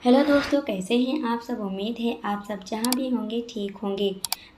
Hello दोस्तों, कैसे हैं आप सब। उम्मीद है आप सब जहां भी होंगे ठीक होंगे।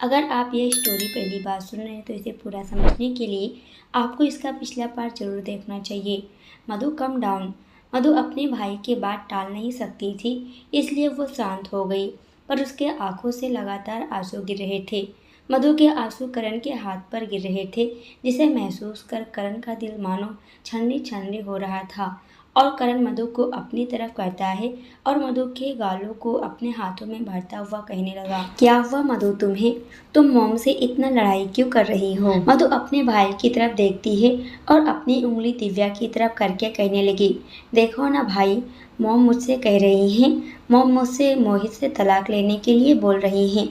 अगर आप ये स्टोरी पहली बार सुन रहे हैं तो इसे पूरा समझने के लिए आपको इसका पिछला पार्ट जरूर देखना चाहिए। मधु कम डाउन। मधु अपने भाई की बात टाल नहीं सकती थी, इसलिए वो शांत हो गई, पर उसके आंखों से लगातार आंसू गिर रहे थे। मधु के आंसू करण के हाथ पर गिर रहे थे, जिसे महसूस कर करण का दिल मानो छन्नी छन्नी हो रहा था। और करण मधु को अपनी तरफ करता है और मधु के गालों को अपने हाथों में भरता हुआ कहने लगा, क्या हुआ मधु तुम्हें? तुम मॉम से इतना लड़ाई क्यों कर रही हो? मधु अपने भाई की तरफ देखती है और अपनी उंगली दिव्या की तरफ करके कहने लगी, देखो ना भाई, मॉम मुझसे कह रही हैं, मॉम मुझसे मोहित से तलाक लेने के लिए बोल रही हैं।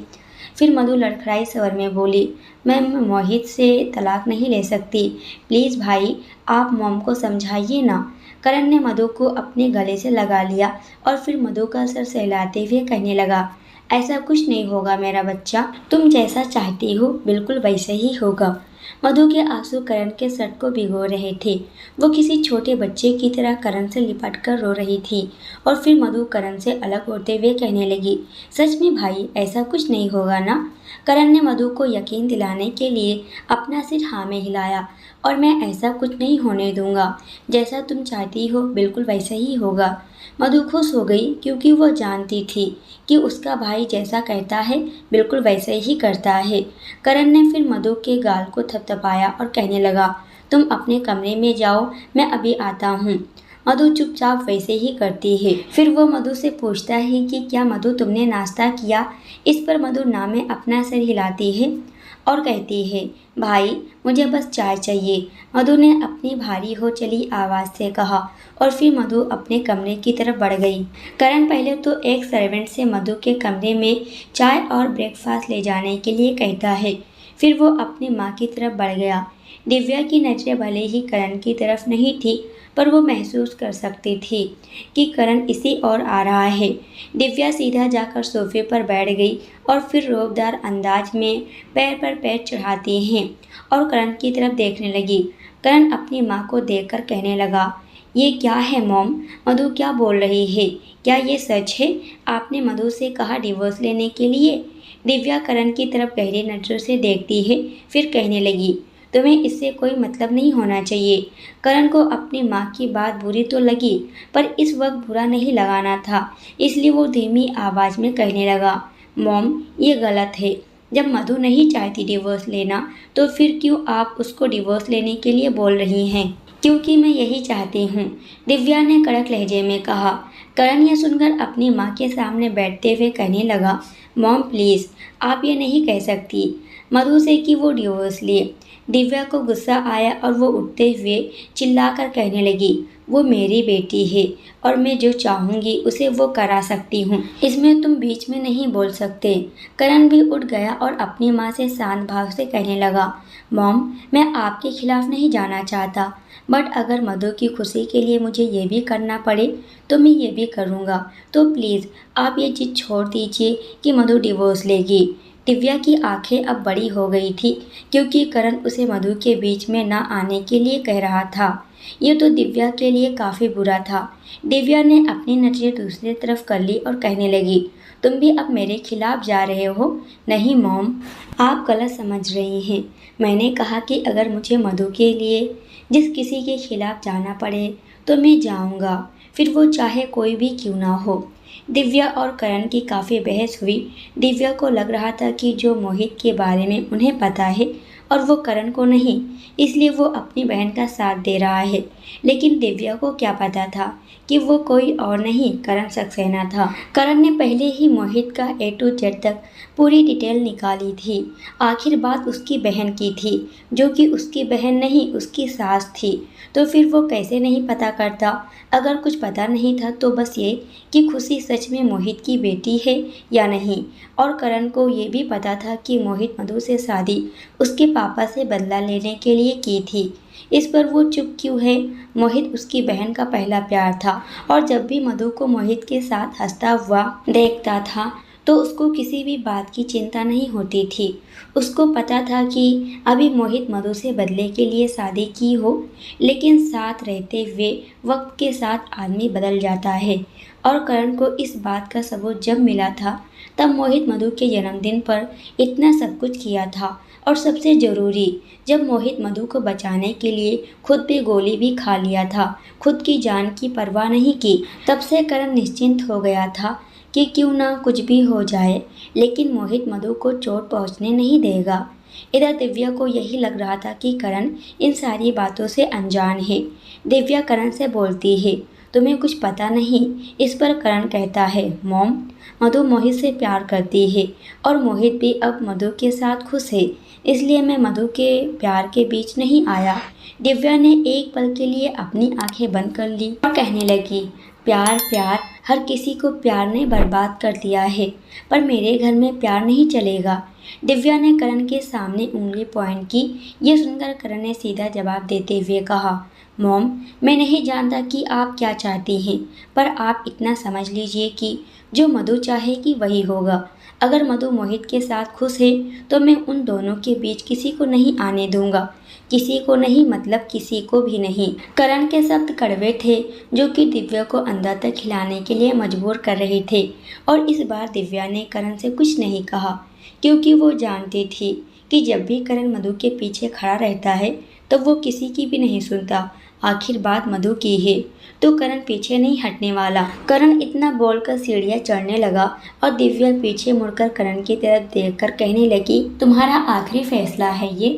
फिर मधु लड़खड़ाई स्वर में बोली, मैं मोहित से तलाक नहीं ले सकती, प्लीज़ भाई आप मॉम को समझाइए ना। करण ने मधु को अपने गले से लगा लिया और फिर मधु का सर सहलाते हुए कहने लगा, ऐसा कुछ नहीं होगा मेरा बच्चा, तुम जैसा चाहती हो बिल्कुल वैसे ही होगा। मधु के आंसू करण के सर को भिगो रहे थे। वो किसी छोटे बच्चे की तरह करण से लिपट कर रो रही थी और फिर मधु करण से अलग होते हुए कहने लगी, सच में भाई ऐसा कुछ नहीं होगा ना? करण ने मधु को यकीन दिलाने के लिए अपना सिर हाँ में हिलाया और मैं ऐसा कुछ नहीं होने दूंगा, जैसा तुम चाहती हो बिल्कुल वैसा ही होगा। मधु खुश हो गई क्योंकि वो जानती थी कि उसका भाई जैसा कहता है बिल्कुल वैसे ही करता है। करण ने फिर मधु के गाल को थपथपाया और कहने लगा, तुम अपने कमरे में जाओ, मैं अभी आता हूँ। मधु चुपचाप वैसे ही करती है। फिर वो मधु से पूछता है कि क्या मधु तुमने नाश्ता किया? इस पर मधु ना में अपना सिर हिलाती है और कहती है, भाई मुझे बस चाय चाहिए। मधु ने अपनी भारी हो चली आवाज़ से कहा और फिर मधु अपने कमरे की तरफ बढ़ गई। करण पहले तो एक सर्वेंट से मधु के कमरे में चाय और ब्रेकफास्ट ले जाने के लिए कहता है, फिर वो अपनी माँ की तरफ बढ़ गया। दिव्या की नज़रें भले ही करण की तरफ नहीं थी, पर वो महसूस कर सकती थी कि करण इसी ओर आ रहा है। दिव्या सीधा जाकर सोफे पर बैठ गई और फिर रौबदार अंदाज में पैर पर पैर चढ़ाती हैं और करण की तरफ देखने लगी। करण अपनी माँ को देखकर कहने लगा, ये क्या है मॉम? मधु क्या बोल रही है? क्या ये सच है? आपने मधु से कहा डिवोर्स लेने के लिए? दिव्या करण की तरफ गहरी नज़रों से देखती है, फिर कहने लगी, तुम्हें इससे कोई मतलब नहीं होना चाहिए। करण को अपनी माँ की बात बुरी तो लगी, पर इस वक्त बुरा नहीं लगाना था, इसलिए वो धीमी आवाज़ में कहने लगा, मॉम ये गलत है। जब मधु नहीं चाहती डिवोर्स लेना तो फिर क्यों आप उसको डिवोर्स लेने के लिए बोल रही हैं? क्योंकि मैं यही चाहती हूँ, दिव्या ने कड़क लहजे में कहा। करण यह सुनकर अपनी माँ के सामने बैठते हुए कहने लगा, मॉम प्लीज़ आप ये नहीं कह सकती मधु से कि वो डिवोर्स ले। दिव्या को गुस्सा आया और वो उठते हुए चिल्लाकर कहने लगी, वो मेरी बेटी है और मैं जो चाहूँगी उसे वो करा सकती हूँ, इसमें तुम बीच में नहीं बोल सकते। करण भी उठ गया और अपनी माँ से शांत भाव से कहने लगा, मॉम मैं आपके खिलाफ नहीं जाना चाहता, बट अगर मधु की खुशी के लिए मुझे ये भी करना पड़े तो मैं ये भी करूँगा। तो प्लीज़ आप ये जिद छोड़ दीजिए कि मधु डिवोर्स लेगी। दिव्या की आंखें अब बड़ी हो गई थी क्योंकि करण उसे मधु के बीच में न आने के लिए कह रहा था। ये तो दिव्या के लिए काफ़ी बुरा था। दिव्या ने अपनी नज़रें दूसरी तरफ कर ली और कहने लगी, तुम भी अब मेरे खिलाफ जा रहे हो? नहीं मॉम, आप गलत समझ रही हैं। मैंने कहा कि अगर मुझे मधु के लिए जिस किसी के खिलाफ जाना पड़े तो मैं जाऊंगा, फिर वो चाहे कोई भी क्यों ना हो। दिव्या और करण की काफ़ी बहस हुई। दिव्या को लग रहा था कि जो मोहित के बारे में उन्हें पता है और वो करण को नहीं, इसलिए वो अपनी बहन का साथ दे रहा है। लेकिन दिव्या को क्या पता था कि वो कोई और नहीं करण सक्सेना था। करण ने पहले ही मोहित का A to Z तक पूरी डिटेल निकाली थी। आखिर बात उसकी बहन की थी, जो कि उसकी बहन नहीं उसकी सास थी। तो फिर वो कैसे नहीं पता करता? अगर कुछ पता नहीं था तो बस ये कि खुशी सच में मोहित की बेटी है या नहीं। और करण को ये भी पता था कि मोहित मधु से शादी उसके पापा से बदला लेने के लिए की थी। इस पर वो चुप क्यों है? मोहित उसकी बहन का पहला प्यार था और जब भी मधु को मोहित के साथ हंसता हुआ देखता था तो उसको किसी भी बात की चिंता नहीं होती थी। उसको पता था कि अभी मोहित मधु से बदले के लिए शादी की हो, लेकिन साथ रहते हुए वक्त के साथ आदमी बदल जाता है। और करण को इस बात का सबूत जब मिला था तब मोहित मधु के जन्मदिन पर इतना सब कुछ किया था। और सबसे ज़रूरी, जब मोहित मधु को बचाने के लिए खुद पे गोली भी खा लिया था, खुद की जान की परवाह नहीं की। तब से करण निश्चिंत हो गया था कि क्यों ना कुछ भी हो जाए, लेकिन मोहित मधु को चोट पहुंचने नहीं देगा। इधर दिव्या को यही लग रहा था कि करण इन सारी बातों से अनजान है। दिव्या करण से बोलती है, तुम्हें कुछ पता नहीं। इस पर करण कहता है, मॉम, मधु मोहित से प्यार करती है और मोहित भी अब मधु के साथ खुश है, इसलिए मैं मधु के प्यार के बीच नहीं आया। दिव्या ने एक पल के लिए अपनी आंखें बंद कर ली और कहने लगी, प्यार प्यार, हर किसी को प्यार ने बर्बाद कर दिया है, पर मेरे घर में प्यार नहीं चलेगा। दिव्या ने करण के सामने उंगली पॉइंट की। ये सुनकर करण ने सीधा जवाब देते हुए कहा, मॉम, मैं नहीं जानता कि आप क्या चाहती हैं, पर आप इतना समझ लीजिए कि जो मधु चाहेगी वही होगा। अगर मधु मोहित के साथ खुश है तो मैं उन दोनों के बीच किसी को नहीं आने दूंगा। किसी को नहीं मतलब किसी को भी नहीं। करण के शब्द कड़वे थे जो कि दिव्या को अंदर तक खिलाने के लिए मजबूर कर रहे थे। और इस बार दिव्या ने करण से कुछ नहीं कहा, क्योंकि वो जानती थी कि जब भी करण मधु के पीछे खड़ा रहता है तो वो किसी की भी नहीं सुनता। आखिर बात मधु की है तो करण पीछे नहीं हटने वाला। करण इतना बोलकर सीढ़ियाँ चढ़ने लगा और दिव्या पीछे मुड़कर करण की तरफ देखकर कहने लगी, तुम्हारा आखिरी फैसला है ये?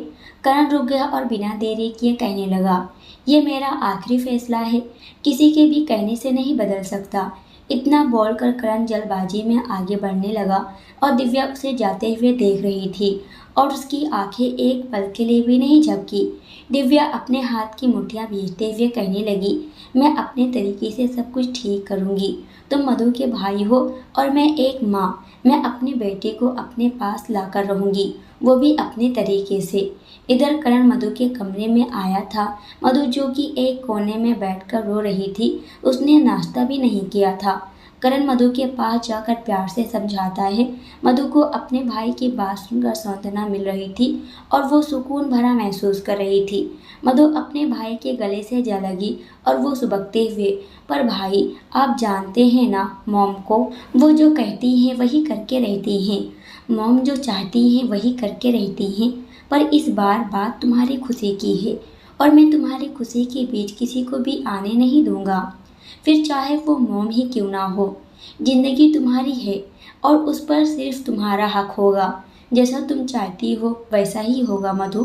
करण रुक गया और बिना देरी किए कहने लगा, ये मेरा आखिरी फैसला है, किसी के भी कहने से नहीं बदल सकता। इतना बोलकर करण जल्दबाजी में आगे बढ़ने लगा और दिव्या उसे जाते हुए देख रही थी और उसकी आंखें एक पल के लिए भी नहीं झपकी। दिव्या अपने हाथ की मुठ्ठियां भींचते हुए कहने लगी, मैं अपने तरीके से सब कुछ ठीक करूंगी। तुम मधु के भाई हो और मैं एक माँ। मैं अपनी बेटी को अपने पास लाकर रहूंगी, वो भी अपने तरीके से। इधर करण मधु के कमरे में आया था। मधु जो कि एक कोने में बैठकर रो रही थी, उसने नाश्ता भी नहीं किया था। करण मधु के पास जाकर प्यार से समझाता है। मधु को अपने भाई की बात सुनकर सांत्वना मिल रही थी और वो सुकून भरा महसूस कर रही थी। मधु अपने भाई के गले से जा लगी और वो सुबकते हुए, पर भाई, आप जानते हैं ना मॉम को, वो जो कहती हैं वही करके रहती हैं। मॉम जो चाहती हैं वही करके रहती हैं, पर इस बार बात तुम्हारी खुशी की है और मैं तुम्हारी खुशी के बीच किसी को भी आने नहीं दूंगा, फिर चाहे वो मॉम ही क्यों ना हो। जिंदगी तुम्हारी है और उस पर सिर्फ तुम्हारा हक होगा। जैसा तुम चाहती हो वैसा ही होगा मधु।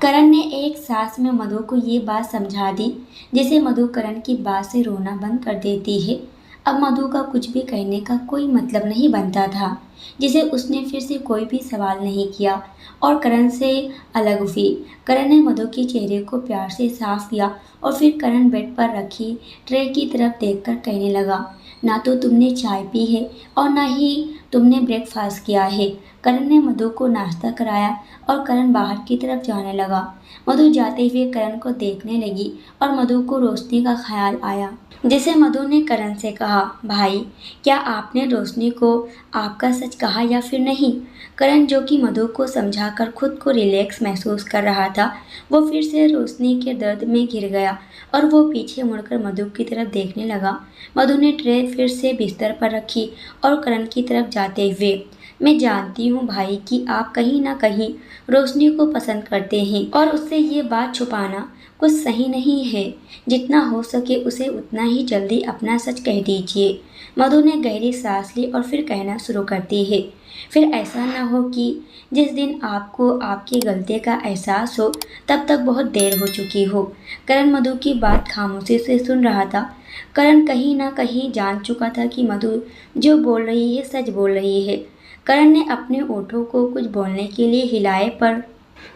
करण ने एक सांस में मधु को ये बात समझा दी, जिसे मधु करण की बात से रोना बंद कर देती है। अब मधु का कुछ भी कहने का कोई मतलब नहीं बनता था, जिसे उसने फिर से कोई भी सवाल नहीं किया और करण से अलग हुई। करण ने मधु के चेहरे को प्यार से साफ किया और फिर करण बेड पर रखी ट्रे की तरफ देखकर कहने लगा, ना तो तुमने चाय पी है और ना ही तुमने ब्रेकफास्ट किया है। करण ने मधु को नाश्ता कराया और करण बाहर की तरफ जाने लगा। मधु जाते हुए करण को देखने लगी और मधु को रोशनी का ख्याल आया, जिसे मधु ने करण से कहा, भाई, क्या आपने रोशनी को आपका सच कहा या फिर नहीं? करण, जो कि मधु को समझाकर खुद को रिलैक्स महसूस कर रहा था, वो फिर से रोशनी के दर्द में घिर गया और वो पीछे मुड़कर मधु की तरफ देखने लगा। मधु ने ट्रे फिर से बिस्तर पर रखी और करण की तरफ जाते हुए, मैं जानती हूँ भाई कि आप कहीं ना कहीं रोशनी को पसंद करते हैं और उससे ये बात छुपाना कुछ सही नहीं है। जितना हो सके उसे उतना ही जल्दी अपना सच कह दीजिए। मधु ने गहरी सांस ली और फिर कहना शुरू करती है, फिर ऐसा ना हो कि जिस दिन आपको आपकी गलती का एहसास हो तब तक बहुत देर हो चुकी हो। करण मधु की बात खामोशी से सुन रहा था। करण कहीं ना कहीं जान चुका था कि मधु जो बोल रही है सच बोल रही है। करण ने अपने होठों को कुछ बोलने के लिए हिलाए, पर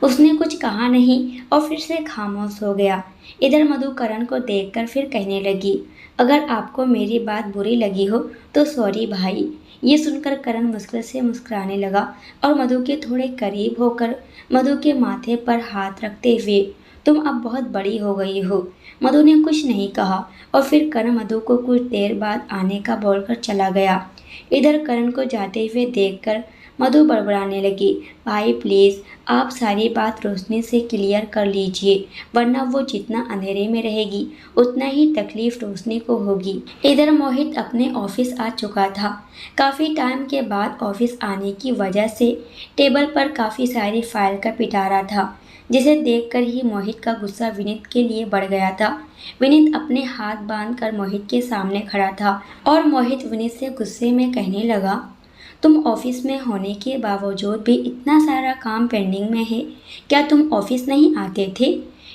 उसने कुछ कहा नहीं और फिर से खामोश हो गया। इधर मधु करण को देखकर फिर कहने लगी, अगर आपको मेरी बात बुरी लगी हो तो सॉरी भाई। ये सुनकर करण मुश्किल से मुस्कुराने लगा और मधु के थोड़े करीब होकर मधु के माथे पर हाथ रखते हुए, तुम अब बहुत बड़ी हो गई हो। मधु ने कुछ नहीं कहा और फिर करण मधु को कुछ देर बाद आने का बोलकर चला गया। इधर करण को जाते हुए देखकर मधु बड़बड़ाने लगी, भाई प्लीज़ आप सारी बात रोशनी से क्लियर कर लीजिए, वरना वो जितना अंधेरे में रहेगी उतना ही तकलीफ रोशनी को होगी। इधर मोहित अपने ऑफिस आ चुका था। काफ़ी टाइम के बाद ऑफिस आने की वजह से टेबल पर काफ़ी सारी फाइल का पिटारा था, जिसे देखकर ही मोहित का गुस्सा विनीत के लिए बढ़ गया था। विनीत अपने हाथ बांधकर मोहित के सामने खड़ा था और मोहित विनीत से गुस्से में कहने लगा, तुम ऑफिस में होने के बावजूद भी इतना सारा काम पेंडिंग में है, क्या तुम ऑफिस नहीं आते थे?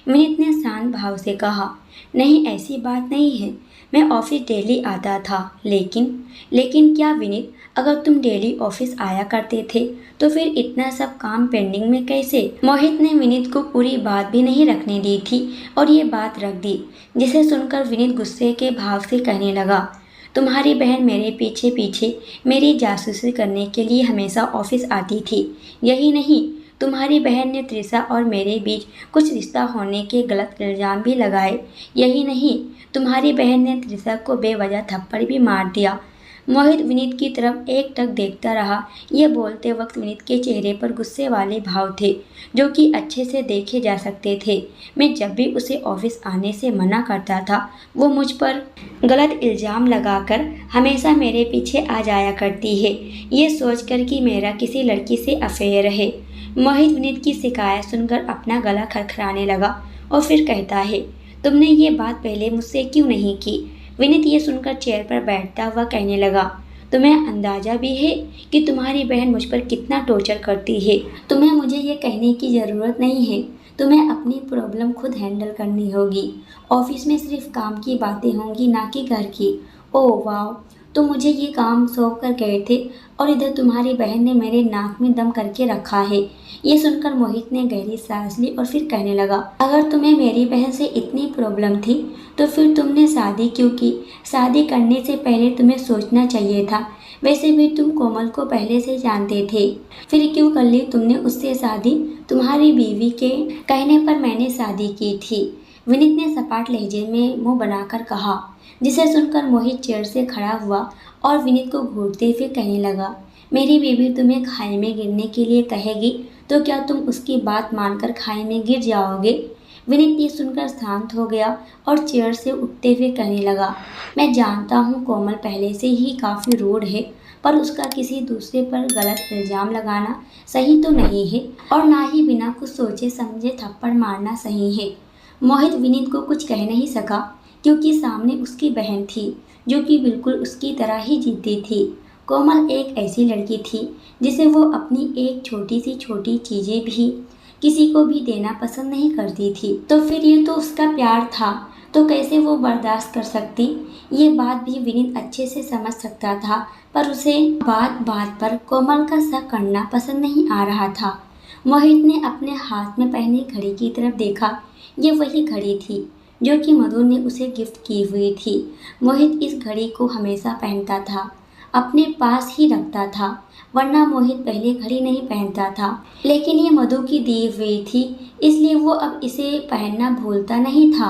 विनीत ने शांत भाव से कहा, नहीं ऐसी बात नहीं है, मैं ऑफिस डेली आता था, लेकिन क्या विनीत, अगर तुम डेली ऑफिस आया करते थे तो फिर इतना सब काम पेंडिंग में कैसे? मोहित ने विनीत को पूरी बात भी नहीं रखने दी थी और ये बात रख दी, जिसे सुनकर विनीत गुस्से के भाव से कहने लगा, तुम्हारी बहन मेरे पीछे पीछे मेरी जासूसी करने के लिए हमेशा ऑफिस आती थी, यही नहीं तुम्हारी बहन ने त्रिशा और मेरे बीच कुछ रिश्ता होने के गलत इल्ज़ाम भी लगाए, यही नहीं तुम्हारी बहन ने त्रिशा को बेवजह थप्पड़ भी मार दिया। मोहित विनीत की तरफ एकटक देखता रहा। ये बोलते वक्त विनीत के चेहरे पर गुस्से वाले भाव थे, जो कि अच्छे से देखे जा सकते थे। मैं जब भी उसे ऑफिस आने से मना करता था, वो मुझ पर गलत इल्ज़ाम लगाकर हमेशा मेरे पीछे आ जाया करती है, ये सोचकर कि मेरा किसी लड़की से अफेयर है। मोहित विनीत की शिकायत सुनकर अपना गला खरखराने लगा और फिर कहता है, तुमने ये बात पहले मुझसे क्यों नहीं की? विनीत ये सुनकर चेयर पर बैठता हुआ कहने लगा, तुम्हें अंदाजा भी है कि तुम्हारी बहन मुझ पर कितना टॉर्चर करती है? तुम्हें मुझे ये कहने की ज़रूरत नहीं है, तुम्हें अपनी प्रॉब्लम खुद हैंडल करनी होगी। ऑफिस में सिर्फ काम की बातें होंगी, ना कि घर की। ओह वाह, तो मुझे ये काम सौंप कर गए थे और इधर तुम्हारी बहन ने मेरे नाक में दम करके रखा है। ये सुनकर मोहित ने गहरी सांस ली और फिर कहने लगा, अगर तुम्हें मेरी बहन से इतनी प्रॉब्लम थी तो फिर तुमने शादी क्यों की? शादी करने से पहले तुम्हें सोचना चाहिए था। वैसे भी तुम कोमल को पहले से जानते थे, फिर क्यों कर ली तुमने उससे शादी? तुम्हारी बीवी के कहने पर मैंने शादी की थी, विनीत ने सपाट लहजे में मुंह बनाकर कहा, जिसे सुनकर मोहित चेयर से खड़ा हुआ और विनीत को घूरते हुए कहने लगा, मेरी बीवी तुम्हें खाई में गिरने के लिए कहेगी तो क्या तुम उसकी बात मानकर खाई में गिर जाओगे? विनीत ये सुनकर शांत हो गया और चेयर से उठते हुए कहने लगा, मैं जानता हूँ कोमल पहले से ही काफ़ी रूड है, पर उसका किसी दूसरे पर गलत इल्ज़ाम लगाना सही तो नहीं है और ना ही बिना कुछ सोचे समझे थप्पड़ मारना सही है। मोहित विनीत को कुछ कह नहीं सका, क्योंकि सामने उसकी बहन थी, जो कि बिल्कुल उसकी तरह ही जिद्दी थी। कोमल एक ऐसी लड़की थी जिसे वो अपनी एक छोटी चीज़ें भी किसी को भी देना पसंद नहीं करती थी। तो फिर ये तो उसका प्यार था, तो कैसे वो बर्दाश्त कर सकती? ये बात भी विनीत अच्छे से समझ सकता था, पर उसे बात बात पर कोमल का शक करना पसंद नहीं आ रहा था। मोहित ने अपने हाथ में पहनी घड़ी की तरफ देखा। ये वही घड़ी थी जो कि मधु ने उसे गिफ्ट की हुई थी। मोहित इस घड़ी को हमेशा पहनता था, अपने पास ही रखता था, वरना मोहित पहले घड़ी नहीं पहनता था, लेकिन ये मधु की दी हुई थी, इसलिए वो अब इसे पहनना भूलता नहीं था।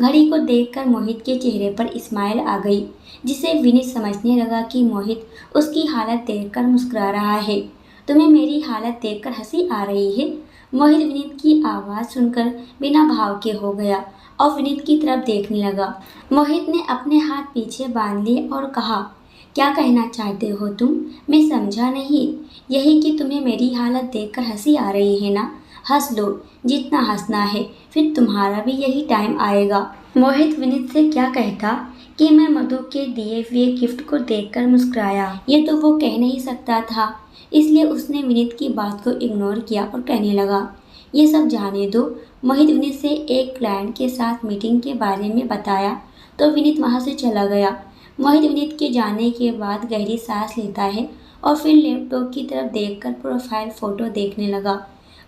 घड़ी को देखकर मोहित के चेहरे पर स्माइल आ गई, जिसे विनीत समझने लगा कि मोहित उसकी हालत देखकर मुस्कुरा रहा है। तुम्हें मेरी हालत देखकर हंसी आ रही है? मोहित विनीत की आवाज़ सुनकर बिना भाव के हो गया और विनीत की तरफ देखने लगा। मोहित ने अपने हाथ पीछे बांध लिए और कहा, क्या कहना चाहते हो तुम? मैं समझा नहीं। यही कि तुम्हें मेरी हालत देखकर हंसी आ रही है ना? हंस लो, जितना हंसना है, फिर तुम्हारा भी यही टाइम आएगा। मोहित विनीत से क्या कहता कि मैं मधु के दिए हुए गिफ्ट को देखकर मुस्कुराया, ये तो वो कह नहीं सकता था, इसलिए उसने विनीत की बात को इग्नोर किया और कहने लगा, ये सब जाने दो। मोहित विनीत से एक क्लाइंट के साथ मीटिंग के बारे में बताया तो विनीत वहाँ से चला गया। मोहित विनीत के जाने के बाद गहरी सांस लेता है और फिर लैपटॉप की तरफ देखकर प्रोफाइल फ़ोटो देखने लगा।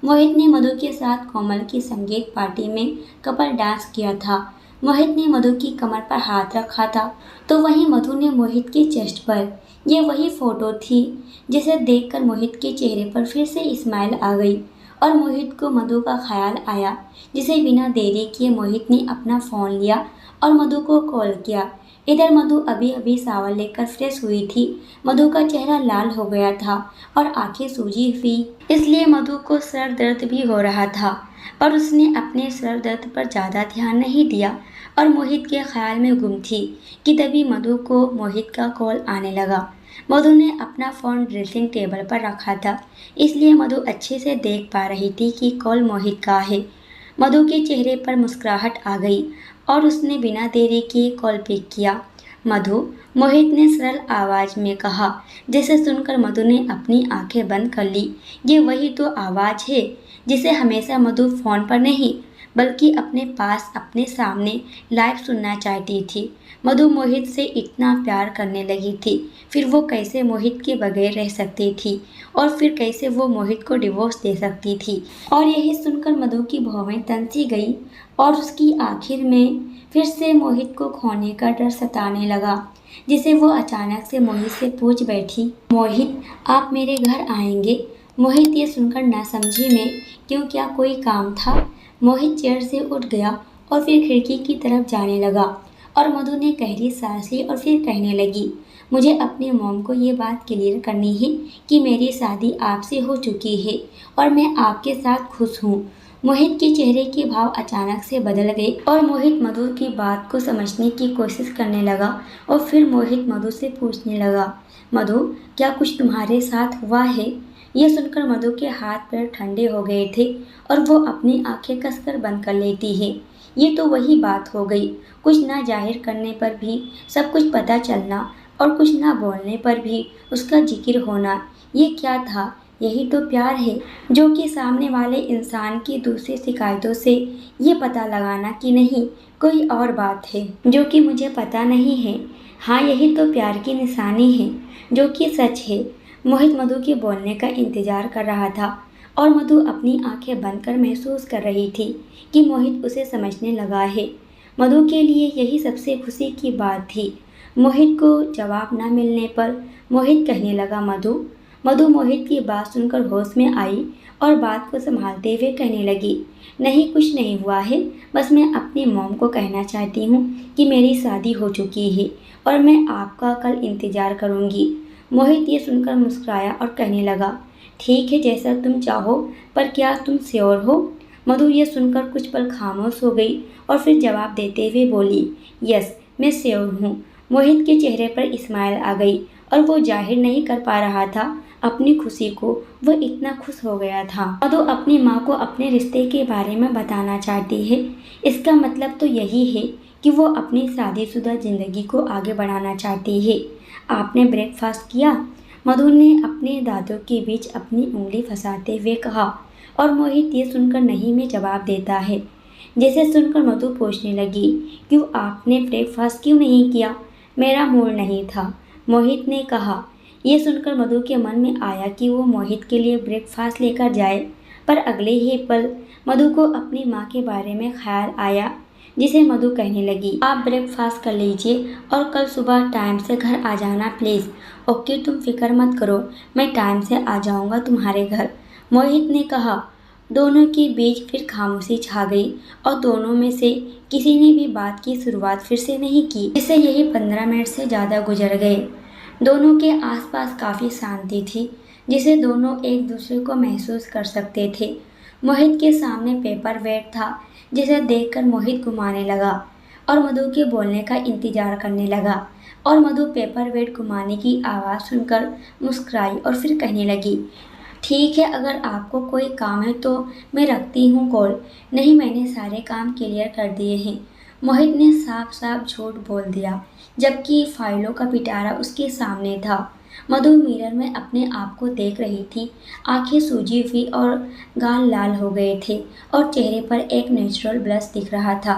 मोहित ने मधु के साथ कोमल की संगीत पार्टी में कपल डांस किया था। मोहित ने मधु की कमर पर हाथ रखा था, तो वहीं मधु ने मोहित के चेस्ट पर। ये वही फ़ोटो थी जिसे देखकर मोहित के चेहरे पर फिर से स्माइल आ गई और मोहित को मधु का ख्याल आया, जिसे बिना देरी किए मोहित ने अपना फ़ोन लिया और मधु को कॉल किया। इधर मधु अभी अभी शावर लेकर फ्रेश हुई थी। मधु का चेहरा लाल हो गया था और आंखें सूजी हुई, इसलिए मधु को सर दर्द भी हो रहा था। पर उसने अपने सर दर्द पर ज़्यादा ध्यान नहीं दिया और मोहित के ख्याल में गुम थी कि तभी मधु को मोहित का कॉल आने लगा। मधु ने अपना फ़ोन ड्रेसिंग टेबल पर रखा था, इसलिए मधु अच्छे से देख पा रही थी कि कॉल मोहित का है। मधु के चेहरे पर मुस्कुराहट आ गई और उसने बिना देरी किए कॉल पिक किया। मधु, मोहित ने सरल आवाज़ में कहा। जिसे सुनकर मधु ने अपनी आंखें बंद कर ली। ये वही तो आवाज़ है जिसे हमेशा मधु फ़ोन पर नहीं बल्कि अपने पास, अपने सामने लाइव सुनना चाहती थी। मधु मोहित से इतना प्यार करने लगी थी, फिर वो कैसे मोहित के बगैर रह सकती थी और फिर कैसे वो मोहित को डिवोर्स दे सकती थी। और यही सुनकर मधु की भौहें तन सी गई और उसकी आखिर में फिर से मोहित को खोने का डर सताने लगा, जिसे वो अचानक से मोहित से पूछ बैठी, मोहित, आप मेरे घर आएंगे? मोहित ये सुनकर ना समझी में, क्यों, क्या कोई काम था? मोहित चेयर से उठ गया और फिर खिड़की की तरफ जाने लगा और मधु ने गहरी सांस ली और फिर कहने लगी, मुझे अपनी मॉम को ये बात क्लियर करनी है कि मेरी शादी आपसे हो चुकी है और मैं आपके साथ खुश हूँ। मोहित के चेहरे के भाव अचानक से बदल गए और मोहित मधु की बात को समझने की कोशिश करने लगा और फिर मोहित मधु से पूछने लगा, मधु, क्या कुछ तुम्हारे साथ हुआ है? ये सुनकर मधु के हाथ पैर ठंडे हो गए थे और वो अपनी आंखें कसकर बंद कर लेती है। ये तो वही बात हो गई, कुछ ना जाहिर करने पर भी सब कुछ पता चलना और कुछ ना बोलने पर भी उसका जिक्र होना। ये क्या था? यही तो प्यार है, जो कि सामने वाले इंसान की दूसरी शिकायतों से ये पता लगाना कि नहीं कोई और बात है जो कि मुझे पता नहीं है। हाँ, यही तो प्यार की निशानी है, जो कि सच है। मोहित मधु के बोलने का इंतजार कर रहा था और मधु अपनी आंखें बंद कर महसूस कर रही थी कि मोहित उसे समझने लगा है। मधु के लिए यही सबसे खुशी की बात थी। मोहित को जवाब न मिलने पर मोहित कहने लगा, मधु। मधु मोहित की बात सुनकर होश में आई और बात को संभालते हुए कहने लगी, नहीं, कुछ नहीं हुआ है, बस मैं अपनी मॉम को कहना चाहती हूँ कि मेरी शादी हो चुकी है और मैं आपका कल इंतज़ार करूँगी। मोहित ये सुनकर मुस्कुराया और कहने लगा, ठीक है, जैसा तुम चाहो, पर क्या तुम श्योर हो? मधु ये सुनकर कुछ पल खामोश हो गई और फिर जवाब देते हुए बोली, यस, मैं श्योर हूँ। मोहित के चेहरे पर स्माइल आ गई और वो जाहिर नहीं कर पा रहा था अपनी खुशी को, वो इतना खुश हो गया था। मधु अपनी माँ को अपने रिश्ते के बारे में बताना चाहती है। इसका मतलब तो यही है कि वो अपनी शादीशुदा ज़िंदगी को आगे बढ़ाना चाहती है। आपने ब्रेकफास्ट किया? मधु ने अपने दांतों के बीच अपनी उंगली फंसाते हुए कहा और मोहित ये सुनकर नहीं में जवाब देता है। जिसे सुनकर मधु पूछने लगी, क्यों, आपने ब्रेकफास्ट क्यों नहीं किया? मेरा मूड नहीं था, मोहित ने कहा। ये सुनकर मधु के मन में आया कि वो मोहित के लिए ब्रेकफास्ट लेकर जाए, पर अगले ही पल मधु को अपनी माँ के बारे में ख्याल आया, जिसे मधु कहने लगी, आप ब्रेकफास्ट कर लीजिए और कल सुबह टाइम से घर आ जाना प्लीज़। ओके, तुम फिक्र मत करो, मैं टाइम से आ जाऊँगा तुम्हारे घर, मोहित ने कहा। दोनों के बीच फिर खामोशी छा गई और दोनों में से किसी ने भी बात की शुरुआत फिर से नहीं की। इससे यही 15 मिनट से ज़्यादा गुजर गए। दोनों के आसपास काफ़ी शांति थी, जिसे दोनों एक दूसरे को महसूस कर सकते थे। मोहित के सामने पेपर वेट था, जिसे देखकर मोहित घुमाने लगा और मधु के बोलने का इंतजार करने लगा और मधु पेपर वेट घुमाने की आवाज़ सुनकर मुस्कुराई और फिर कहने लगी, ठीक है, अगर आपको कोई काम है तो मैं रखती हूँ कॉल। नहीं, मैंने सारे काम क्लियर कर दिए हैं, मोहित ने साफ साफ झूठ बोल दिया, जबकि फाइलों का पिटारा उसके सामने था। मधु मिरर में अपने आप को देख रही थी, आंखें सूजी हुई और गाल लाल हो गए थे और चेहरे पर एक नेचुरल ब्लश दिख रहा था,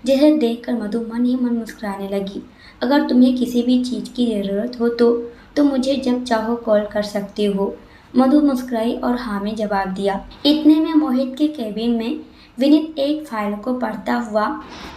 जिसे देखकर मधु मन ही मन मुस्कुराने लगी। अगर तुम्हें किसी भी चीज़ की ज़रूरत हो तो मुझे जब चाहो कॉल कर सकती हो, मधु मुस्कुराई और हाँ में जवाब दिया। इतने में मोहित के केबिन में विनीत एक फाइल को पढ़ता हुआ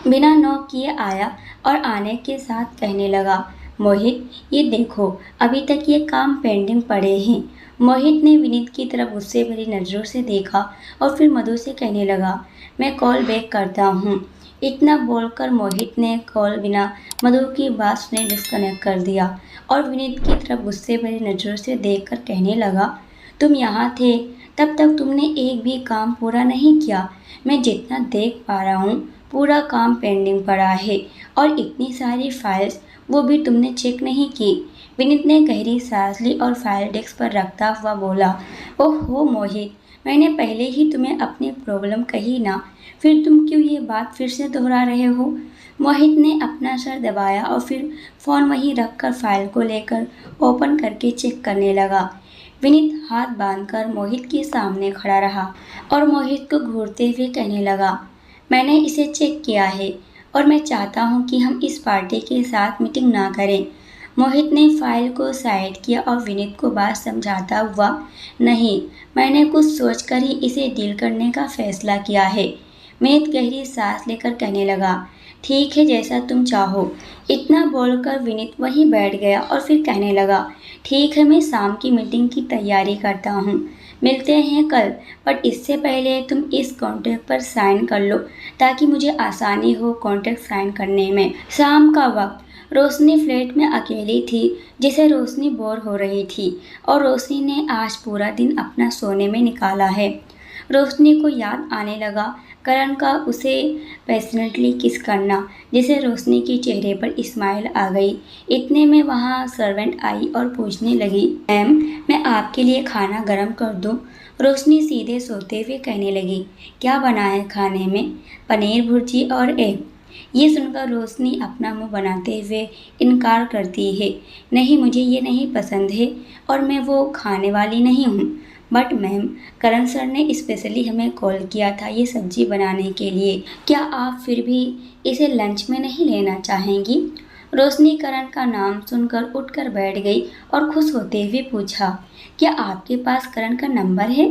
बिना नॉक किए आया और आने के साथ कहने लगा, मोहित, ये देखो, अभी तक ये काम पेंडिंग पड़े हैं। मोहित ने विनीत की तरफ गुस्से भरी नज़रों से देखा और फिर मधु से कहने लगा, मैं कॉल बैक करता हूँ। इतना बोलकर मोहित ने कॉल बिना मधु की बात सुने डिस्कनेक्ट कर दिया और विनीत की तरफ गुस्से भरी नज़रों से देखकर कहने लगा, तुम यहाँ थे तब तक तुमने एक भी काम पूरा नहीं किया। मैं जितना देख पा रहा हूँ पूरा काम पेंडिंग पड़ा है और इतनी सारी फाइल्स, वो भी तुमने चेक नहीं की। विनीत ने गहरी सांस ली और फाइल डेस्क पर रखता हुआ बोला, ओहो मोहित, मैंने पहले ही तुम्हें अपनी प्रॉब्लम कही ना, फिर तुम क्यों ये बात फिर से दोहरा रहे हो। मोहित ने अपना सर दबाया और फिर फ़ोन वहीं रखकर फाइल को लेकर ओपन करके चेक करने लगा। विनीत हाथ बांधकर मोहित के सामने खड़ा रहा और मोहित को घूरते हुए कहने लगा, मैंने इसे चेक किया है और मैं चाहता हूँ कि हम इस पार्टी के साथ मीटिंग ना करें। मोहित ने फाइल को साइड किया और विनीत को बात समझाता हुआ, नहीं, मैंने कुछ सोचकर ही इसे डील करने का फैसला किया है। विनीत गहरी सांस लेकर कहने लगा, ठीक है, जैसा तुम चाहो। इतना बोलकर विनीत वहीं बैठ गया और फिर कहने लगा, ठीक है, मैं शाम की मीटिंग की तैयारी करता हूँ, मिलते हैं कल, बट इससे पहले तुम इस कॉन्ट्रैक्ट पर साइन कर लो ताकि मुझे आसानी हो कॉन्ट्रैक्ट साइन करने में। शाम का वक्त रोशनी फ्लैट में अकेली थी, जिसे रोशनी बोर हो रही थी और रोशनी ने आज पूरा दिन अपना सोने में निकाला है। रोशनी को याद आने लगा करण का उसे पैशनेटली किस करना, जिसे रोशनी के चेहरे पर स्माइल आ गई। इतने में वहाँ सर्वेंट आई और पूछने लगी, मैम, मैं आपके लिए खाना गर्म कर दूँ। रोशनी सीधे सोते हुए कहने लगी, क्या बना है खाने में। पनीर भुर्जी और एग। ये सुनकर रोशनी अपना मुंह बनाते हुए इनकार करती है, नहीं, मुझे ये नहीं पसंद है और मैं वो खाने वाली नहीं हूँ। बट मैम, करण सर ने स्पेशली हमें कॉल किया था ये सब्जी बनाने के लिए, क्या आप फिर भी इसे लंच में नहीं लेना चाहेंगी। रोशनी करण का नाम सुनकर उठकर बैठ गई और खुश होते हुए पूछा, क्या आपके पास करण का नंबर है।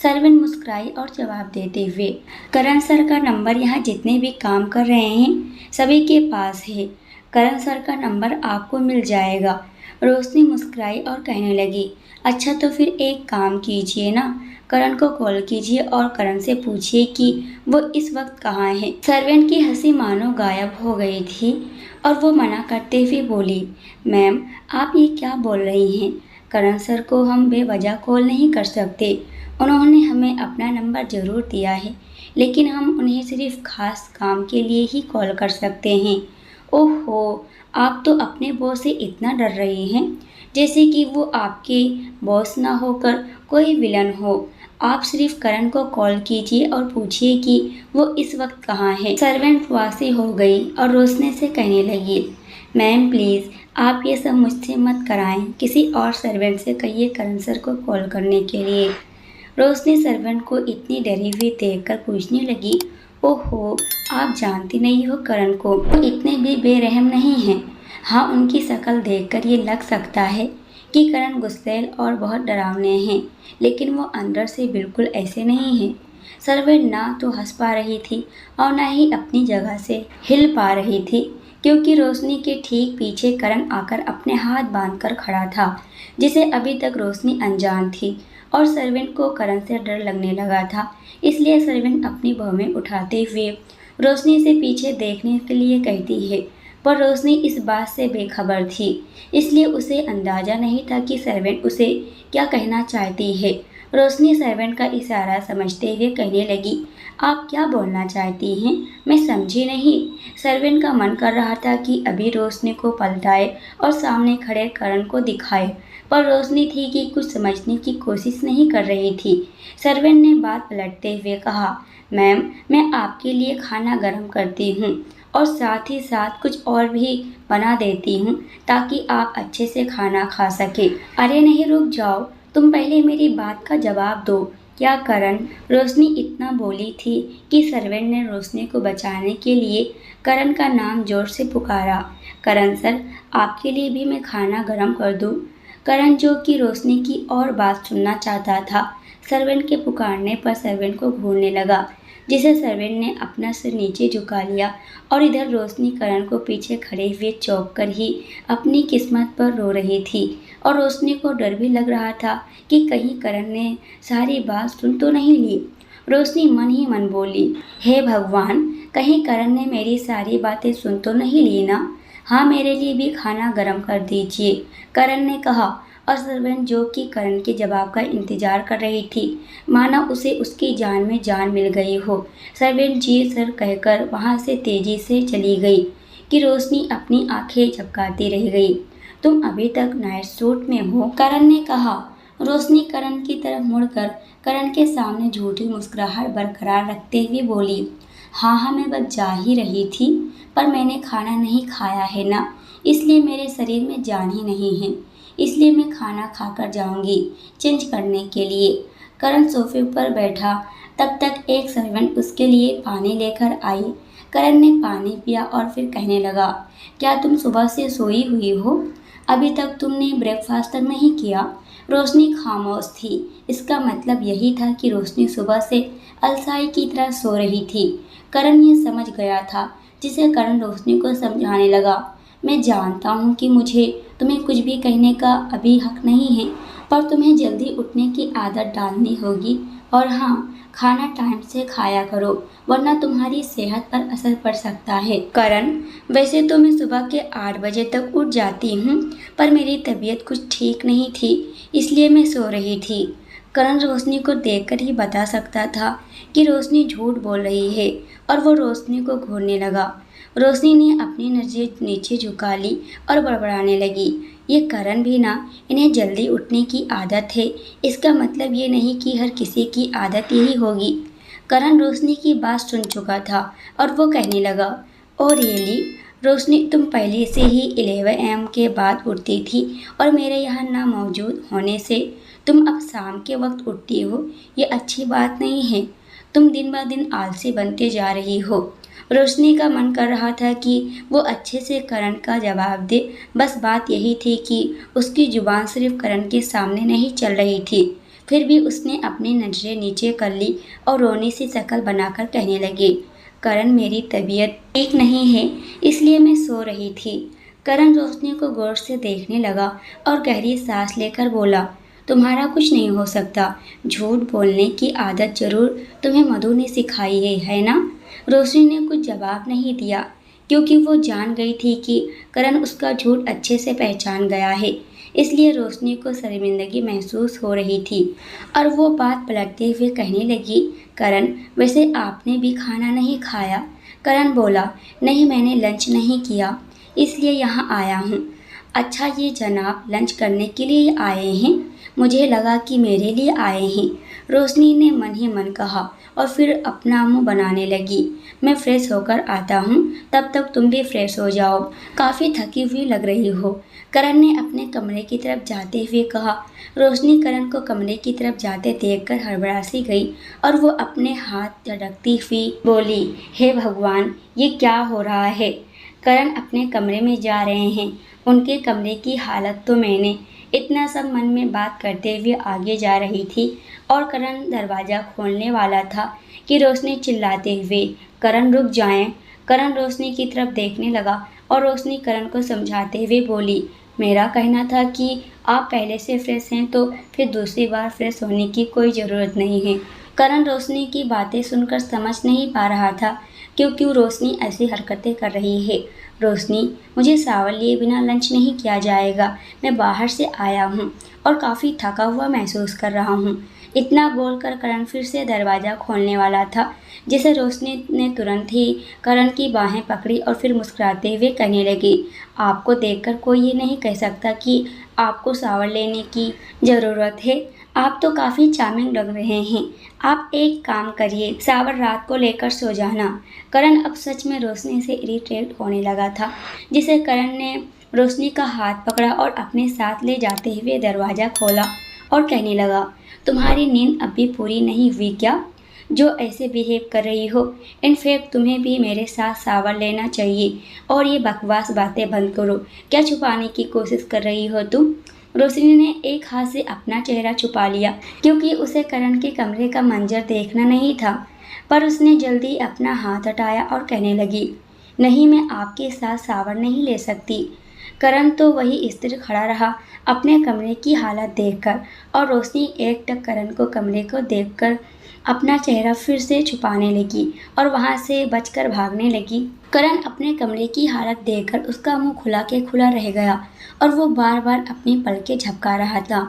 सर्वेंट मुस्कुराई और जवाब देते हुए, करण सर का नंबर यहाँ जितने भी काम कर रहे हैं सभी के पास है, करण सर का नंबर आपको मिल जाएगा। रोशनी मुस्कुराई और कहने लगी, अच्छा तो फिर एक काम कीजिए ना, करण को कॉल कीजिए और करण से पूछिए कि वो इस वक्त कहाँ है। सर्वेंट की हंसी मानो गायब हो गई थी और वो मना करते हुए बोली, मैम, आप ये क्या बोल रही हैं, करण सर को हम बेवजह कॉल नहीं कर सकते। उन्होंने हमें अपना नंबर ज़रूर दिया है, लेकिन हम उन्हें सिर्फ खास काम के लिए ही कॉल कर सकते हैं। ओहो, आप तो अपने बॉस से इतना डर रही हैं जैसे कि वो आपके बॉस ना होकर कोई विलन हो। आप सिर्फ करण को कॉल कीजिए और पूछिए कि वो इस वक्त कहाँ है। सर्वेंट वासी हो गई और रोशनी से कहने लगी, मैम प्लीज़ आप ये सब मुझसे मत कराएं, किसी और सर्वेंट से कहिए करण सर को कॉल करने के लिए। रोशनी सर्वेंट को इतनी डरी हुई देखकर पूछने लगी, ओहो, आप जानती नहीं हो करण को, वो इतने भी बेरहम नहीं हैं। हाँ, उनकी शक्ल देखकर ये लग सकता है कि करण गुस्सैल और बहुत डरावने हैं, लेकिन वो अंदर से बिल्कुल ऐसे नहीं हैं। सर्वेंट ना तो हंस पा रही थी और ना ही अपनी जगह से हिल पा रही थी, क्योंकि रोशनी के ठीक पीछे करण आकर अपने हाथ बांधकर खड़ा था, जिसे अभी तक रोशनी अनजान थी और सर्वेंट को करण से डर लगने लगा था। इसलिए सर्वेंट अपनी भौहें उठाते हुए रोशनी से पीछे देखने के लिए कहती है, पर रोशनी इस बात से बेखबर थी, इसलिए उसे अंदाज़ा नहीं था कि सर्वेंट उसे क्या कहना चाहती है। रोशनी सर्वेंट का इशारा समझते हुए कहने लगी, आप क्या बोलना चाहती हैं, मैं समझी नहीं। सर्वेंट का मन कर रहा था कि अभी रोशनी को पलटाए और सामने खड़े करण को दिखाए, पर रोशनी थी कि कुछ समझने की कोशिश नहीं कर रही थी। सर्वेंट ने बात पलटते हुए कहा, मैम, मैं आपके लिए खाना गर्म करती हूँ और साथ ही साथ कुछ और भी बना देती हूँ ताकि आप अच्छे से खाना खा सके। अरे नहीं, रुक जाओ, तुम पहले मेरी बात का जवाब दो। क्या करण। रोशनी इतना बोली थी कि सर्वेंट ने रोशनी को बचाने के लिए करण का नाम जोर से पुकारा, करण सर, आपके लिए भी मैं खाना गर्म कर दूँ। करण, जो कि रोशनी की और बात सुनना चाहता था, सर्वेंट के पुकारने पर सर्वेंट को घूरने लगा, जिसे सर्वेंट ने अपना सिर नीचे झुका लिया और इधर रोशनी करण को पीछे खड़े हुए चौंक कर ही अपनी किस्मत पर रो रही थी और रोशनी को डर भी लग रहा था कि कहीं करण ने सारी बात सुन तो नहीं ली। रोशनी मन ही मन बोली, हे भगवान, कहीं करण ने मेरी सारी बातें सुन तो नहीं ली ना? हाँ, मेरे लिए भी खाना गर्म कर दीजिए, करण ने कहा। और सर्वेंट जो कि करण के जवाब का इंतजार कर रही थी, माना उसे उसकी जान में जान मिल गई हो, सर्वेंट जी सर कहकर वहाँ से तेजी से चली गई कि रोशनी अपनी आंखें झपकाती रह गई। तुम अभी तक नाइट सूट में हो, करण ने कहा। रोशनी करण की तरफ मुड़कर करण के सामने झूठी मुस्कुराहट बरकरार रखते हुए बोली, हाँ हाँ, मैं बस जा ही रही थी, पर मैंने खाना नहीं खाया है ना, इसलिए मेरे शरीर में जान ही नहीं है, इसलिए मैं खाना खाकर जाऊंगी चेंज करने के लिए। करण सोफे पर बैठा, तब तक एक सर्वेंट उसके लिए पानी लेकर आई। करण ने पानी पिया और फिर कहने लगा, क्या तुम सुबह से सोई हुई हो? अभी तक तुमने ब्रेकफास्ट तक नहीं किया? रोशनी खामोश थी। इसका मतलब यही था कि रोशनी सुबह से अलसाई की तरह सो रही थी। करण ये समझ गया था, जिसे करण रोशनी को समझाने लगा, मैं जानता हूँ कि मुझे तुम्हें कुछ भी कहने का अभी हक नहीं है, पर तुम्हें जल्दी उठने की आदत डालनी होगी। और हाँ, खाना टाइम से खाया करो, वरना तुम्हारी सेहत पर असर पड़ सकता है। करण, वैसे तो मैं सुबह के 8 बजे तक उठ जाती हूँ, पर मेरी तबीयत कुछ ठीक नहीं थी, इसलिए मैं सो रही थी। करण रोशनी को देखकर ही बता सकता था कि रोशनी झूठ बोल रही है, और वो रोशनी को घूरने लगा। रोशनी ने अपनी नज़रें नीचे झुका ली और बड़बड़ाने लगी, ये करण भी ना, इन्हें जल्दी उठने की आदत है, इसका मतलब ये नहीं कि हर किसी की आदत यही होगी। करण रोशनी की बात सुन चुका था और वो कहने लगा, ओ रियली रोशनी, तुम पहले से ही 11 AM के बाद उठती थी, और मेरे यहाँ ना मौजूद होने से तुम अब शाम के वक्त उठती हो, ये अच्छी बात नहीं है। तुम दिन ब दिन आलसी बनते जा रही हो। रोशनी का मन कर रहा था कि वो अच्छे से करण का जवाब दे, बस बात यही थी कि उसकी जुबान सिर्फ करण के सामने नहीं चल रही थी। फिर भी उसने अपनी नजरें नीचे कर ली और रोनी सी शक्ल बनाकर कहने लगी, करण, मेरी तबीयत ठीक नहीं है, इसलिए मैं सो रही थी। करण रोशनी को गौर से देखने लगा और गहरी सांस लेकर बोला, तुम्हारा कुछ नहीं हो सकता, झूठ बोलने की आदत जरूर तुम्हें मधु ने सिखाई है ना? रोशनी ने कुछ जवाब नहीं दिया, क्योंकि वो जान गई थी कि करण उसका झूठ अच्छे से पहचान गया है। इसलिए रोशनी को शर्मिंदगी महसूस हो रही थी और वो बात पलटते हुए कहने लगी, करण, वैसे आपने भी खाना नहीं खाया? करण बोला, नहीं, मैंने लंच नहीं किया, इसलिए यहाँ आया हूँ। अच्छा, ये जनाब लंच करने के लिए आए हैं? मुझे लगा कि मेरे लिए आए हैं, रोशनी ने मन ही मन कहा और फिर अपना मुंह बनाने लगी। मैं फ्रेश होकर आता हूँ, तब तक तुम भी फ्रेश हो जाओ, काफ़ी थकी हुई लग रही हो, करण ने अपने कमरे की तरफ जाते हुए कहा। रोशनी करण को कमरे की तरफ जाते देखकर हड़बड़ा सी गई और वो अपने हाथ झटकती हुई बोली, हे भगवान, ये क्या हो रहा है? करण अपने कमरे में जा रहे हैं, उनके कमरे की हालत तो मैंने, इतना सब मन में बात करते हुए आगे जा रही थी और करण दरवाज़ा खोलने वाला था कि रोशनी चिल्लाते हुए, करण रुक जाएं। करण रोशनी की तरफ देखने लगा और रोशनी करण को समझाते हुए बोली, मेरा कहना था कि आप पहले से फ्रेश हैं, तो फिर दूसरी बार फ्रेश होने की कोई ज़रूरत नहीं है। करण रोशनी की बातें सुनकर समझ नहीं पा रहा था क्योंकि रोशनी ऐसी हरकतें कर रही है। रोशनी, मुझे सावर लिए बिना लंच नहीं किया जाएगा, मैं बाहर से आया हूँ और काफ़ी थका हुआ महसूस कर रहा हूँ। इतना बोलकर करण फिर से दरवाज़ा खोलने वाला था, जिसे रोशनी ने तुरंत ही करण की बाहें पकड़ी और फिर मुस्कुराते हुए कहने लगी, आपको देखकर कोई ये नहीं कह सकता कि आपको सावर लेने की ज़रूरत है, आप तो काफ़ी चार्मिंग लग रहे हैं। आप एक काम करिए, सावर रात को लेकर सो जाना। करण अब सच में रोशनी से इरिटेट होने लगा था, जिसे करण ने रोशनी का हाथ पकड़ा और अपने साथ ले जाते हुए दरवाज़ा खोला और कहने लगा, तुम्हारी नींद अब भी पूरी नहीं हुई क्या, जो ऐसे बिहेव कर रही हो? इनफैक्ट तुम्हें भी मेरे साथ सावर लेना चाहिए और ये बकवास बातें बंद करो। क्या छुपाने की कोशिश कर रही हो तुम? रोशनी ने एक हाथ से अपना चेहरा छुपा लिया क्योंकि उसे करण के कमरे का मंजर देखना नहीं था, पर उसने जल्दी अपना हाथ हटाया और कहने लगी, नहीं, मैं आपके साथ सावर नहीं ले सकती। करण तो वही स्थिर खड़ा रहा अपने कमरे की हालत देखकर और रोशनी एकटक करण को कमरे को देखकर अपना चेहरा फिर से छुपाने लगी और वहाँ से बचकर भागने लगी। करण अपने कमरे की हालत देखकर उसका मुंह खुला के खुला रह गया और वो बार बार अपनी पलकें झपका रहा था।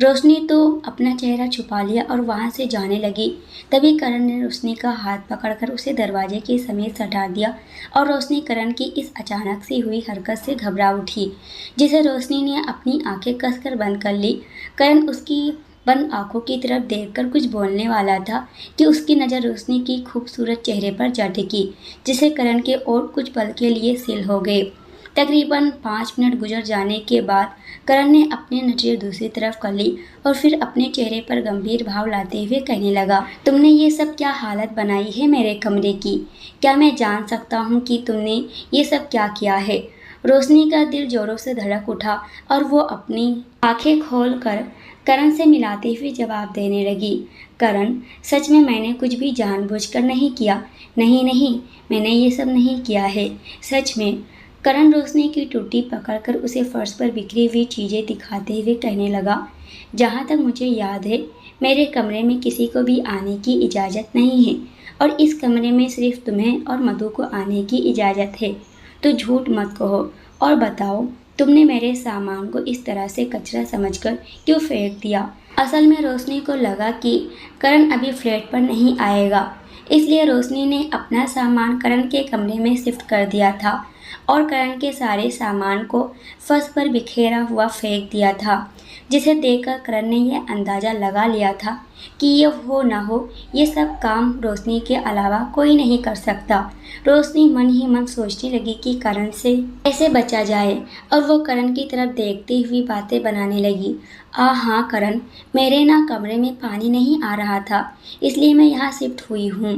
रोशनी तो अपना चेहरा छुपा लिया और वहाँ से जाने लगी। तभी करण ने रोशनी का हाथ पकड़कर उसे दरवाजे के समीप हटा दिया और रोशनी करण की इस अचानक से हुई हरकत से घबरा उठी, जिसे रोशनी ने अपनी आंखें कसकर बंद कर ली। करण उसकी बंद आंखों की तरफ देखकर कुछ बोलने वाला था कि उसकी नज़र रोशनी की खूबसूरत चेहरे पर जा टिकी, जिसे करण के और कुछ पल के लिए सिल हो गए। तकरीबन 5 मिनट गुजर जाने के बाद करण ने अपनी नज़र दूसरी तरफ कर ली और फिर अपने चेहरे पर गंभीर भाव लाते हुए कहने लगा, तुमने ये सब क्या हालत बनाई है मेरे कमरे की? क्या मैं जान सकता हूँ कि तुमने ये सब क्या किया है? रोशनी का दिल जोरों से धड़क उठा और वो अपनी आंखें खोलकर करण से मिलाते हुए जवाब देने लगी, करण, सच में मैंने कुछ भी जानबूझकर नहीं किया। नहीं नहीं, मैंने ये सब नहीं किया है, सच में। करण रोशनी की टूटी पकड़कर उसे फर्श पर बिखरी हुई चीज़ें दिखाते हुए कहने लगा, जहाँ तक मुझे याद है मेरे कमरे में किसी को भी आने की इजाज़त नहीं है और इस कमरे में सिर्फ तुम्हें और मधु को आने की इजाज़त है। तो झूठ मत कहो और बताओ, तुमने मेरे सामान को इस तरह से कचरा समझकर क्यों फेंक दिया? असल में रोशनी को लगा कि करण अभी फ्लैट पर नहीं आएगा, इसलिए रोशनी ने अपना सामान करण के कमरे में शिफ्ट कर दिया था और करण के सारे सामान को फर्श पर बिखेरा हुआ फेंक दिया था, जिसे देखकर करण ने यह अंदाज़ा लगा लिया था कि ये हो ना हो ये सब काम रोशनी के अलावा कोई नहीं कर सकता। रोशनी मन ही मन सोचने लगी कि करण से कैसे बचा जाए और वो करण की तरफ देखते हुए बातें बनाने लगी। हाँ करण, मेरे ना कमरे में पानी नहीं आ रहा था, इसलिए मैं यहाँ शिफ्ट हुई हूँ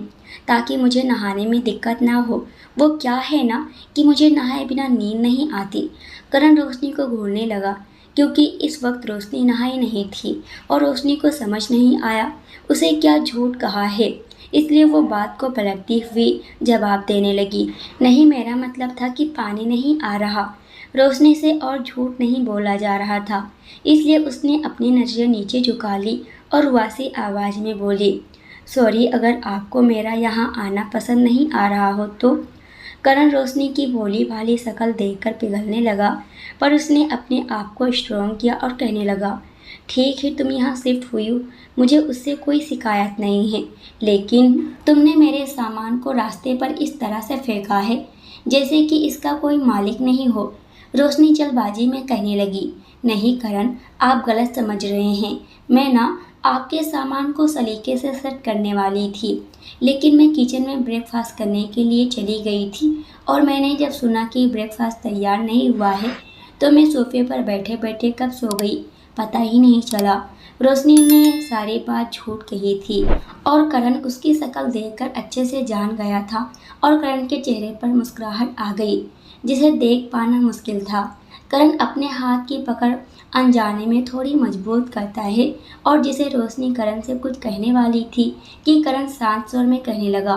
ताकि मुझे नहाने में दिक्कत ना हो। वो क्या है ना कि मुझे नहाए बिना नींद नहीं आती। करण रोशनी को घूरने लगा क्योंकि इस वक्त रोशनी नहाई नहीं थी और रोशनी को समझ नहीं आया उसे क्या झूठ कहा है, इसलिए वो बात को पलटती हुई जवाब देने लगी, नहीं, मेरा मतलब था कि पानी नहीं आ रहा। रोशनी से और झूठ नहीं बोला जा रहा था, इसलिए उसने अपनी नज़रें नीचे झुका ली और उदासी आवाज़ में बोली, सॉरी, अगर आपको मेरा यहाँ आना पसंद नहीं आ रहा हो तो। करण रोशनी की भोली भाली शक्ल देखकर पिघलने लगा, पर उसने अपने आप को स्ट्रॉन्ग किया और कहने लगा, ठीक है, तुम यहाँ शिफ्ट हुई हो, मुझे उससे कोई शिकायत नहीं है, लेकिन तुमने मेरे सामान को रास्ते पर इस तरह से फेंका है जैसे कि इसका कोई मालिक नहीं हो। रोशनी जल्दबाजी में कहने लगी, नहीं करण, आप गलत समझ रहे हैं, मैं ना आपके सामान को सलीके से सेट करने वाली थी, लेकिन मैं किचन में ब्रेकफास्ट करने के लिए चली गई थी और मैंने जब सुना कि ब्रेकफास्ट तैयार नहीं हुआ है तो मैं सोफे पर बैठे बैठे कब सो गई पता ही नहीं चला। रोशनी ने सारी बात झूठ कही थी और करण उसकी शक्ल देखकर अच्छे से जान गया था और करण के चेहरे पर मुस्कुराहट आ गई, जिसे देख पाना मुश्किल था। करण अपने हाथ की पकड़ अनजाने में थोड़ी मजबूत करता है और जिसे रोशनी करण से कुछ कहने वाली थी कि करण शांत स्वर में कहने लगा,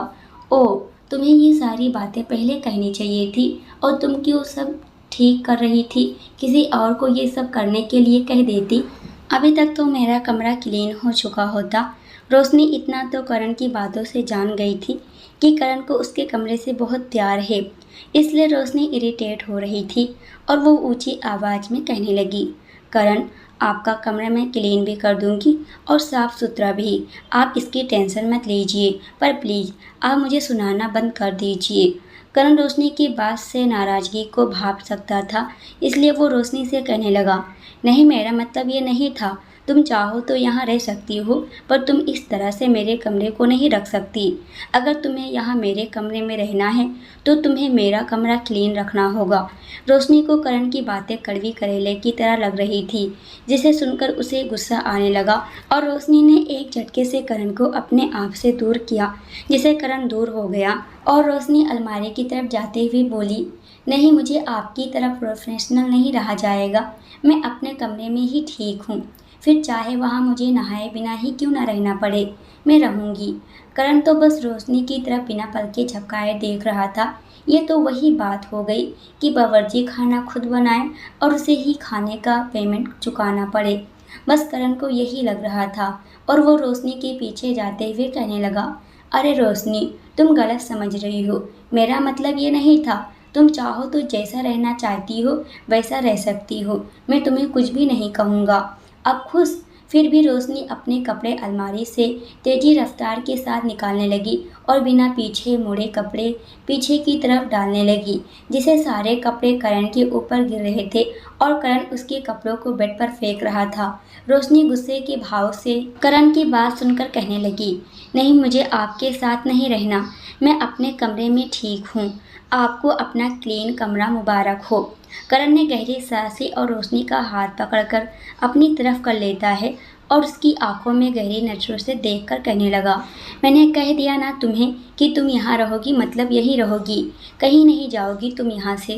ओ, तुम्हें ये सारी बातें पहले कहनी चाहिए थी और तुम क्यों सब ठीक कर रही थी, किसी और को ये सब करने के लिए कह देती, अभी तक तो मेरा कमरा क्लीन हो चुका होता। रोशनी इतना तो करण की बातों से जान गई थी कि करण को उसके कमरे से बहुत प्यार है, इसलिए रोशनी इरिटेट हो रही थी और वो ऊंची आवाज़ में कहने लगी, करण, आपका कमरा मैं क्लीन भी कर दूंगी और साफ़ सुथरा भी, आप इसकी टेंशन मत लीजिए, पर प्लीज़ आप मुझे सुनाना बंद कर दीजिए। करण रोशनी की बात से नाराज़गी को भाप सकता था, इसलिए वो रोशनी से कहने लगा, नहीं, मेरा मतलब ये नहीं था, तुम चाहो तो यहाँ रह सकती हो, पर तुम इस तरह से मेरे कमरे को नहीं रख सकती। अगर तुम्हें यहाँ मेरे कमरे में रहना है तो तुम्हें मेरा कमरा क्लीन रखना होगा। रोशनी को करण की बातें कड़वी करेले की तरह लग रही थी, जिसे सुनकर उसे गुस्सा आने लगा और रोशनी ने एक झटके से करण को अपने आप से दूर किया, जिसे करण दूर हो गया और रोशनी अलमारी की तरफ जाते हुए बोली, नहीं, मुझे आपकी तरह प्रोफेशनल नहीं रहा जाएगा, मैं अपने कमरे में ही ठीक हूँ, फिर चाहे वहाँ मुझे नहाए बिना ही क्यों न रहना पड़े, मैं रहूँगी। करण तो बस रोशनी की तरफ बिना पलके झपकाए देख रहा था। ये तो वही बात हो गई कि बावर्ची खाना खुद बनाए और उसे ही खाने का पेमेंट चुकाना पड़े। बस करण को यही लग रहा था और वो रोशनी के पीछे जाते हुए कहने लगा, अरे रोशनी, तुम गलत समझ रही हो। मेरा मतलब ये नहीं था। तुम चाहो तो जैसा रहना चाहती हो वैसा रह सकती हो। मैं तुम्हें कुछ भी नहीं कहूँगा। अब खुश। फिर भी रोशनी अपने कपड़े अलमारी से तेजी रफ्तार के साथ निकालने लगी और बिना पीछे मुड़े कपड़े पीछे की तरफ डालने लगी, जिसे सारे कपड़े करण के ऊपर गिर रहे थे और करण उसके कपड़ों को बेड पर फेंक रहा था। रोशनी गुस्से के भाव से करण की बात सुनकर कहने लगी, नहीं, मुझे आपके साथ नहीं रहना। मैं अपने कमरे में ठीक हूँ। आपको अपना क्लीन कमरा मुबारक हो। करण ने गहरी सांस ली और रोशनी का हाथ पकड़कर अपनी तरफ कर लेता है और उसकी आंखों में गहरी नजरों से देखकर कहने लगा, मैंने कह दिया ना तुम्हें कि तुम यहाँ रहोगी, मतलब यहीं रहोगी, कहीं नहीं जाओगी तुम यहाँ से।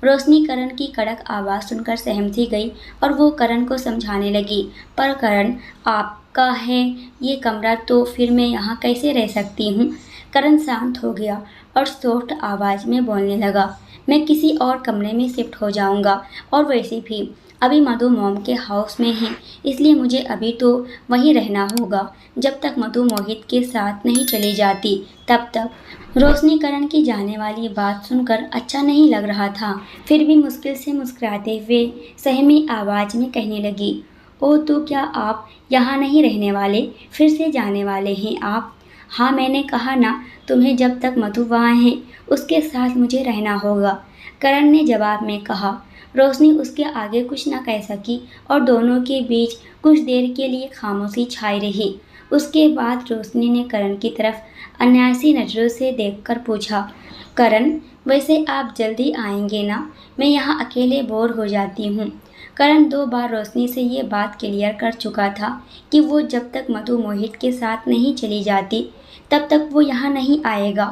रोशनी करण की कड़क आवाज़ सुनकर सहम सी गई और वो करण को समझाने लगी, पर करण, आपका है ये कमरा तो फिर मैं यहाँ कैसे रह सकती हूँ। करण शांत हो गया और सॉफ्ट आवाज़ में बोलने लगा, मैं किसी और कमरे में शिफ्ट हो जाऊंगा और वैसे भी अभी मधु मॉम के हाउस में है, इसलिए मुझे अभी तो वहीं रहना होगा जब तक मधु मोहित के साथ नहीं चली जाती तब तक। रोशनी करण की जाने वाली बात सुनकर अच्छा नहीं लग रहा था, फिर भी मुश्किल से मुस्कुराते हुए सहमी आवाज़ में कहने लगी, ओ तो क्या आप यहाँ नहीं रहने वाले, फिर से जाने वाले हैं आप। हाँ, मैंने कहा ना तुम्हें, जब तक मधु वहाँ है उसके साथ मुझे रहना होगा, करण ने जवाब में कहा। रोशनी उसके आगे कुछ न कह सकी और दोनों के बीच कुछ देर के लिए खामोशी छाई रही। उसके बाद रोशनी ने करण की तरफ अनायासी नज़रों से देखकर पूछा, करण, वैसे आप जल्दी आएंगे ना? मैं यहाँ अकेले बोर हो जाती हूँ। करण 2 बार रोशनी से ये बात क्लियर कर चुका था कि वो जब तक मधु मोहित के साथ नहीं चली जाती तब तक वो यहाँ नहीं आएगा।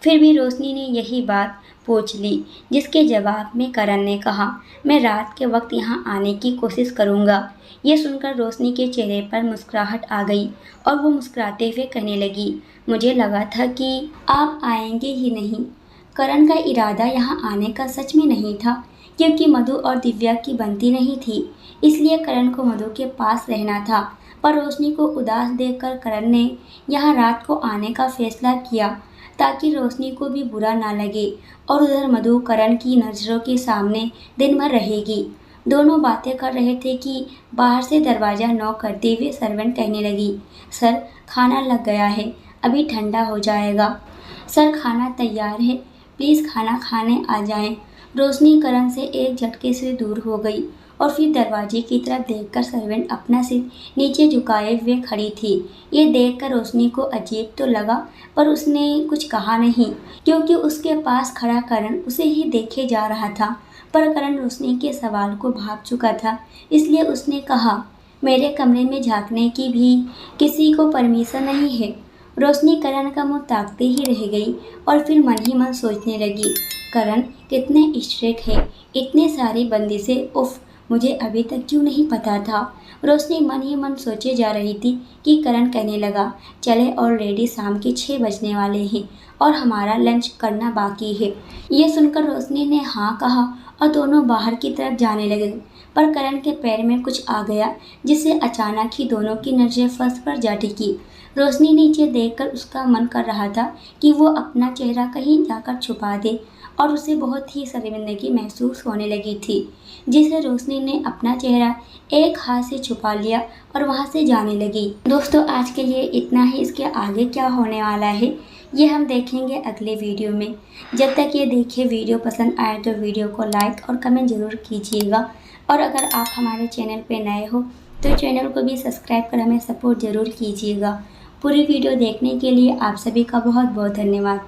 फिर भी रोशनी ने यही बात पूछ ली, जिसके जवाब में करण ने कहा, मैं रात के वक्त यहाँ आने की कोशिश करूँगा। ये सुनकर रोशनी के चेहरे पर मुस्कुराहट आ गई और वो मुस्कुराते हुए कहने लगी, मुझे लगा था कि आप आएंगे ही नहीं। करण का इरादा यहाँ आने का सच में नहीं था, क्योंकि मधु और दिव्या की बनती नहीं थी, इसलिए करण को मधु के पास रहना था। पर रोशनी को उदास देखकर करण ने यहाँ रात को आने का फैसला किया ताकि रोशनी को भी बुरा ना लगे और उधर मधु करण की नज़रों के सामने दिन भर रहेगी। दोनों बातें कर रहे थे कि बाहर से दरवाज़ा नॉक करते हुए सर्वेंट कहने लगी, सर, खाना लग गया है, अभी ठंडा हो जाएगा। सर, खाना तैयार है, प्लीज़ खाना खाने आ जाएं। रोशनी करण से एक झटके से दूर हो गई और फिर दरवाजे की तरफ देखकर सर्वेंट अपना सिर नीचे झुकाए हुए खड़ी थी। ये देखकर रोशनी को अजीब तो लगा, पर उसने कुछ कहा नहीं, क्योंकि उसके पास खड़ा करण उसे ही देखे जा रहा था। पर करण रोशनी के सवाल को भांप चुका था, इसलिए उसने कहा, मेरे कमरे में झांकने की भी किसी को परमिशन नहीं है। रोशनी करण का मुंह ताकते ही रह गई और फिर मन ही मन सोचने लगी, करण कितने स्ट्रिक्ट है, इतने सारी बंदिशें, उफ, मुझे अभी तक क्यों नहीं पता था। रोशनी मन ही मन सोचे जा रही थी कि करण कहने लगा, चले, ऑलरेडी शाम के 6 बजने वाले हैं और हमारा लंच करना बाकी है। ये सुनकर रोशनी ने हाँ कहा और दोनों बाहर की तरफ जाने लगे, पर करण के पैर में कुछ आ गया, जिससे अचानक ही दोनों की नज़रें फर्श पर जा टिकी। रोशनी नीचे देखकर उसका मन कर रहा था कि वो अपना चेहरा कहीं जाकर छुपा दे और उसे बहुत ही शर्मिंदगी महसूस होने लगी थी, जिसे रोशनी ने अपना चेहरा एक हाथ से छुपा लिया और वहां से जाने लगी। दोस्तों, आज के लिए इतना ही। इसके आगे क्या होने वाला है ये हम देखेंगे अगले वीडियो में। जब तक ये देखिए, वीडियो पसंद आए तो वीडियो को लाइक और कमेंट ज़रूर कीजिएगा, और अगर आप हमारे चैनल पे नए हो तो चैनल को भी सब्सक्राइब कर हमें सपोर्ट ज़रूर कीजिएगा। पूरी वीडियो देखने के लिए आप सभी का बहुत बहुत धन्यवाद।